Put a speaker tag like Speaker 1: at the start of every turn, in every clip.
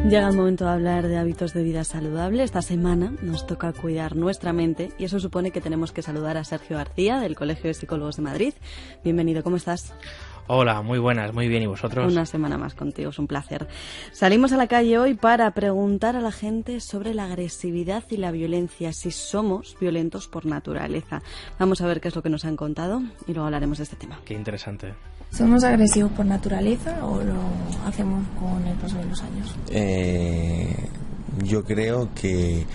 Speaker 1: Llega el momento de hablar de hábitos de vida saludable. Esta semana nos toca cuidar nuestra mente y eso supone que tenemos que saludar a Sergio García del Colegio de Psicólogos de Madrid. Bienvenido, ¿cómo estás?
Speaker 2: Hola, muy buenas, muy bien, ¿y vosotros?
Speaker 1: Una semana más contigo, es un placer. Salimos a la calle hoy para preguntar a la gente sobre la agresividad y la violencia, si somos violentos por naturaleza. Vamos a ver qué es lo que nos han contado y luego hablaremos de este tema.
Speaker 2: Qué interesante.
Speaker 3: ¿Somos agresivos por naturaleza o lo hacemos con el paso de los años?
Speaker 4: Yo creo que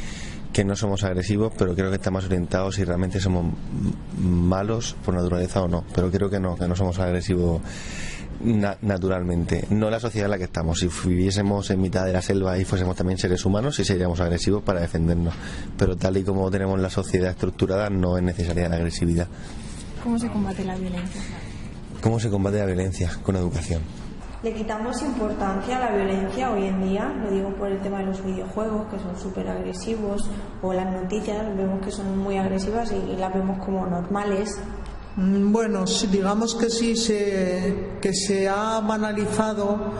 Speaker 4: no somos agresivos, pero creo que estamos orientados si realmente somos malos por naturaleza o no. Pero creo que no somos agresivos naturalmente. No la sociedad en la que estamos. Si viviésemos en mitad de la selva y fuésemos también seres humanos, sí seríamos agresivos para defendernos. Pero tal y como tenemos la sociedad estructurada, no es necesaria la agresividad.
Speaker 3: ¿Cómo se combate la violencia?
Speaker 4: ¿Cómo se combate la violencia? Con educación.
Speaker 5: Le quitamos importancia a la violencia hoy en día, lo digo por el tema de los videojuegos, que son súper agresivos, o las noticias, vemos que son muy agresivas y las vemos como normales.
Speaker 6: Bueno, digamos que sí, que se ha banalizado,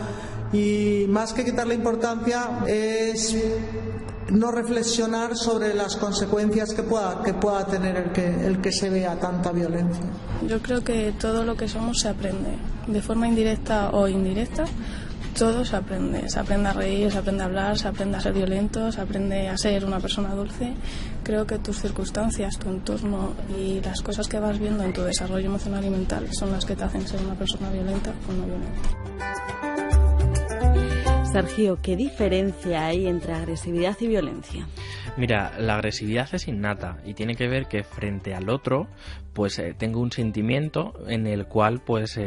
Speaker 6: y más que quitarle importancia es no reflexionar sobre las consecuencias que pueda tener el que se vea tanta violencia.
Speaker 7: Yo creo que todo lo que somos se aprende, de forma indirecta o indirecta, todo se aprende a reír, se aprende a hablar, se aprende a ser violento, se aprende a ser una persona dulce. Creo que tus circunstancias, tu entorno y las cosas que vas viendo en tu desarrollo emocional y mental son las que te hacen ser una persona violenta o no violenta.
Speaker 1: Sergio, ¿qué diferencia hay entre agresividad y violencia?
Speaker 2: Mira, la agresividad es innata y tiene que ver que frente al otro pues tengo un sentimiento en el cual pues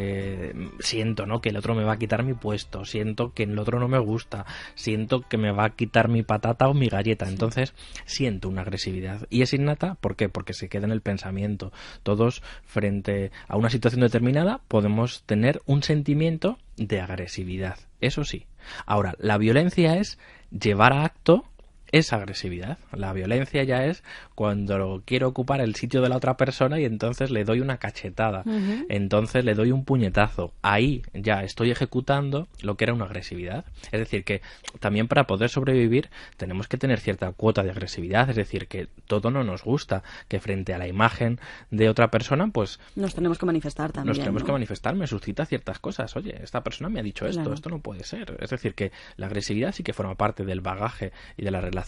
Speaker 2: siento, ¿no?, que el otro me va a quitar mi puesto, siento que el otro no me gusta, siento que me va a quitar mi patata o mi galleta, entonces siento una agresividad y es innata. ¿Por qué? Porque se queda en el pensamiento. Todos frente a una situación determinada podemos tener un sentimiento de agresividad, eso sí. Ahora, la violencia es llevar a acto esa agresividad. La violencia ya es cuando quiero ocupar el sitio de la otra persona y entonces le doy una cachetada, entonces le doy un puñetazo. Ahí ya estoy ejecutando lo que era una agresividad. Es decir, que también para poder sobrevivir tenemos que tener cierta cuota de agresividad, es decir, que todo no nos gusta, que frente a la imagen de otra persona, pues
Speaker 1: nos tenemos que manifestar también.
Speaker 2: Nos tenemos
Speaker 1: ¿no?
Speaker 2: que manifestar, me suscita ciertas cosas. Oye, esta persona me ha dicho esto,
Speaker 1: claro.
Speaker 2: Esto no puede ser. Es decir, que la agresividad sí que forma parte del bagaje y de la relación.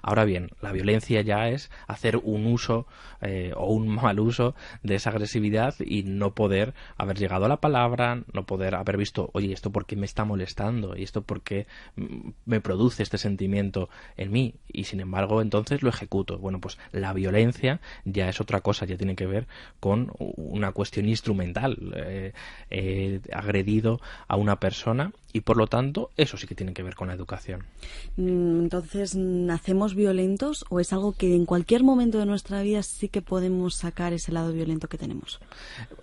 Speaker 2: Ahora bien, la violencia ya es hacer un uso o un mal uso de esa agresividad y no poder haber llegado a la palabra, no poder haber visto, oye, ¿esto por qué me está molestando? ¿Y esto por qué me produce este sentimiento en mí? Y sin embargo, entonces lo ejecuto. Bueno, pues la violencia ya es otra cosa, ya tiene que ver con una cuestión instrumental. He agredido a una persona y por lo tanto eso sí que tiene que ver con la educación.
Speaker 1: Entonces, ¿nacemos violentos o es algo que en cualquier momento de nuestra vida sí que podemos sacar ese lado violento que tenemos?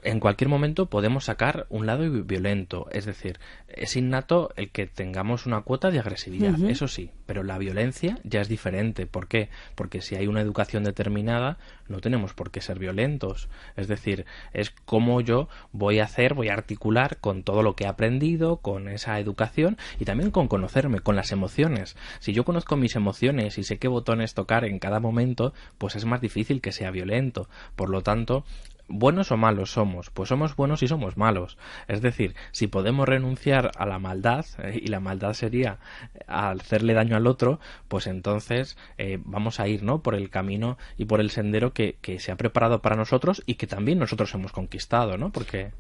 Speaker 2: En cualquier momento podemos sacar un lado violento, es decir, es innato el que tengamos una cuota de agresividad, eso sí, pero la violencia ya es diferente. ¿Por qué? Porque si hay una educación determinada no tenemos por qué ser violentos, es decir, es como yo voy a articular con todo lo que he aprendido, con esa educación y también con conocerme, con las emociones. Si yo conozco mis emociones y sé qué botones tocar en cada momento, pues es más difícil que sea violento. Por lo tanto, ¿buenos o malos somos? Pues somos buenos y somos malos. Es decir, si podemos renunciar a la maldad, y la maldad sería hacerle daño al otro, pues entonces vamos a ir, ¿no?, por el camino y por el sendero que se ha preparado para nosotros y que también nosotros hemos conquistado, ¿no? Porque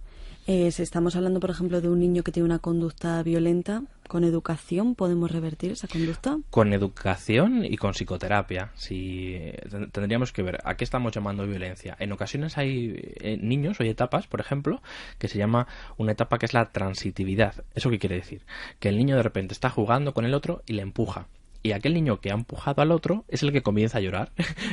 Speaker 1: si estamos hablando, por ejemplo, de un niño que tiene una conducta violenta, ¿con educación podemos revertir esa conducta? Con
Speaker 2: educación y con psicoterapia. Tendríamos que ver a qué estamos llamando violencia. En ocasiones hay niños o hay etapas, por ejemplo, que se llama una etapa que es la transitividad. ¿Eso qué quiere decir? Que el niño de repente está jugando con el otro y le empuja. y aquel niño que ha empujado al otro es el que comienza a llorar.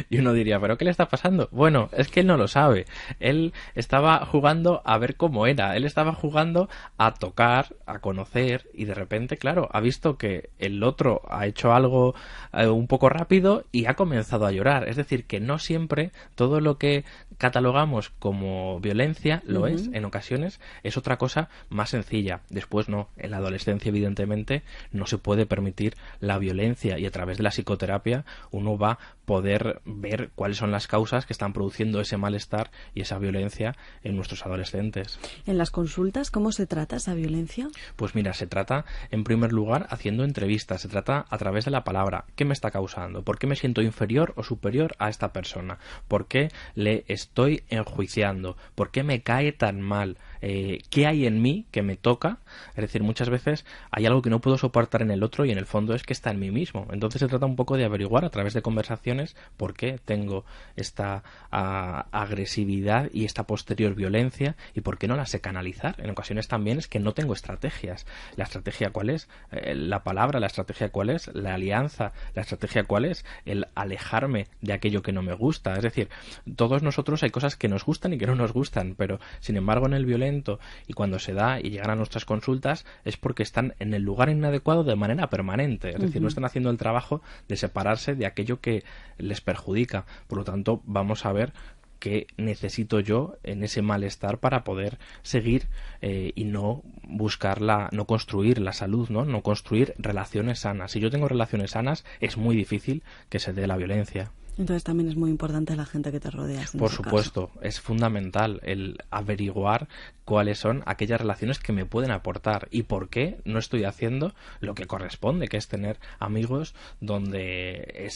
Speaker 2: Y uno diría, ¿pero qué le está pasando? Bueno, es que él no lo sabe. Él estaba jugando a ver cómo era. Él estaba jugando a tocar, a conocer, y de repente, claro, ha visto que el otro ha hecho algo un poco rápido y ha comenzado a llorar. Es decir, que no siempre todo lo que catalogamos como violencia lo es. En ocasiones es otra cosa más sencilla. Después no. En la adolescencia, evidentemente, no se puede permitir la violencia, y a través de la psicoterapia uno va a poder ver cuáles son las causas que están produciendo ese malestar y esa violencia en nuestros adolescentes.
Speaker 1: En las consultas, ¿cómo se trata esa violencia?
Speaker 2: Pues mira, se trata en primer lugar haciendo entrevistas, se trata a través de la palabra. ¿Qué me está causando? ¿Por qué me siento inferior o superior a esta persona? ¿Por qué le estoy enjuiciando? ¿Por qué me cae tan mal? ¿Qué hay en mí que me toca? Es decir, muchas veces hay algo que no puedo soportar en el otro y en el fondo es que está en mí mismo. Entonces se trata un poco de averiguar a través de conversaciones por qué tengo esta agresividad y esta posterior violencia y por qué no la sé canalizar. En ocasiones también es que no tengo estrategias. ¿La estrategia cuál es? La palabra. ¿La estrategia cuál es? La alianza. ¿La estrategia cuál es? El alejarme de aquello que no me gusta. Es decir, todos nosotros hay cosas que nos gustan y que no nos gustan, pero sin embargo en el violento, y cuando se da y llegan a nuestras consultas, es porque están en el lugar inadecuado de manera permanente. Es decir, no están haciendo el trabajo de separarse de aquello que les perjudica. Por lo tanto, vamos a ver qué necesito yo en ese malestar para poder seguir y no buscar no construir la salud, no construir relaciones sanas. Si yo tengo relaciones sanas, es muy difícil que se dé la violencia.
Speaker 1: Entonces también es muy importante la gente que te rodea.
Speaker 2: Por supuesto, es fundamental el averiguar cuáles son aquellas relaciones que me pueden aportar y por qué no estoy haciendo lo que corresponde, que es tener amigos donde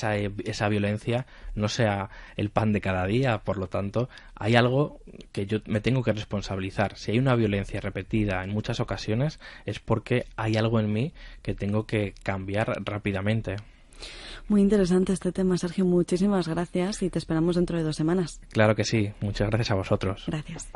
Speaker 2: esa violencia no sea el pan de cada día. Por lo tanto, hay algo que yo me tengo que responsabilizar. Si hay una violencia repetida en muchas ocasiones es porque hay algo en mí que tengo que cambiar rápidamente.
Speaker 1: Muy interesante este tema, Sergio. Muchísimas gracias y te esperamos dentro de 2 semanas.
Speaker 2: Claro que sí. Muchas gracias a vosotros.
Speaker 1: Gracias.